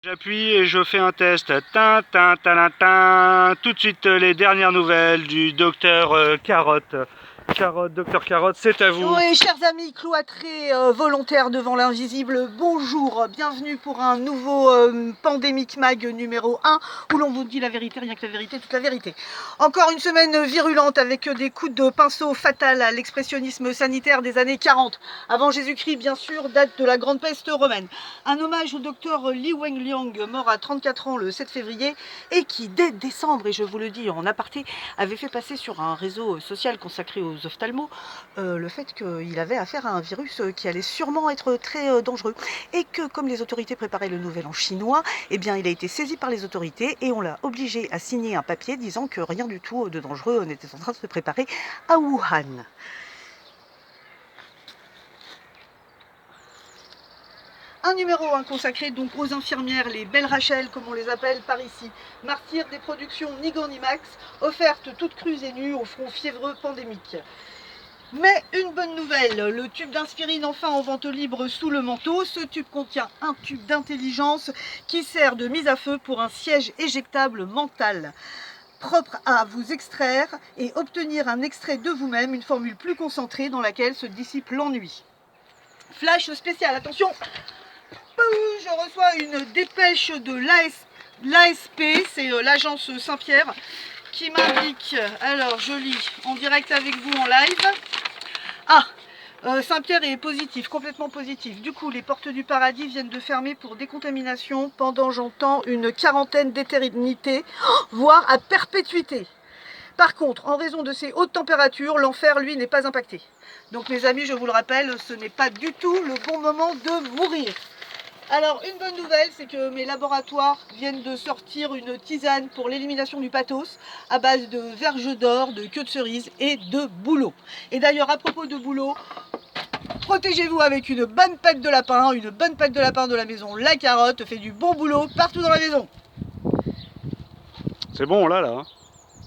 J'appuie et je fais un test. Tin, tin, tin, tin. Tout de suite les dernières nouvelles du docteur Carotte. Docteur Carotte, c'est à vous. Oui, chers amis cloîtrés volontaires devant l'invisible, bonjour, bienvenue pour un nouveau Pandémique Mag numéro 1, où l'on vous dit la vérité, rien que la vérité, toute la vérité. Encore une semaine virulente avec des coups de pinceau fatal à l'expressionnisme sanitaire des années 40, avant Jésus-Christ bien sûr, date de la grande peste romaine. Un hommage au docteur Li Wenliang, mort à 34 ans le 7 février, et qui dès décembre, et je vous le dis en aparté, avait fait passer sur un réseau social consacré aux ophtalmos, le fait qu'il avait affaire à un virus qui allait sûrement être très dangereux et que comme les autorités préparaient le nouvel an chinois, eh bien il a été saisi par les autorités et on l'a obligé à signer un papier disant que rien du tout de dangereux n'était en train de se préparer à Wuhan. Un numéro 1 consacré donc aux infirmières, les belles Rachel comme on les appelle par ici, martyrs des productions Nigan Nimax, offertes toutes crues et nues au front fiévreux pandémique. Mais une bonne nouvelle, le tube d'aspirine enfin en vente libre sous le manteau. Ce tube contient un tube d'intelligence qui sert de mise à feu pour un siège éjectable mental, propre à vous extraire et obtenir un extrait de vous-même, une formule plus concentrée dans laquelle se dissipe l'ennui. Flash spécial, attention, je reçois une dépêche de l'ASP, c'est l'agence Saint-Pierre, qui m'indique, alors je lis en direct avec vous en live. Saint-Pierre est positif, complètement positif. Du coup, les portes du paradis viennent de fermer pour décontamination pendant, j'entends, une quarantaine d'éternités, voire à perpétuité. Par contre, en raison de ces hautes températures, l'enfer, lui, n'est pas impacté. Donc, mes amis, je vous le rappelle, ce n'est pas du tout le bon moment de mourir. Alors, une bonne nouvelle, c'est que mes laboratoires viennent de sortir une tisane pour l'élimination du pathos à base de verge d'or, de queue de cerise et de bouleau. Et d'ailleurs, à propos de bouleau, protégez-vous avec une bonne patte de lapin de la maison La Carotte fait du bon boulot partout dans la maison. C'est bon là.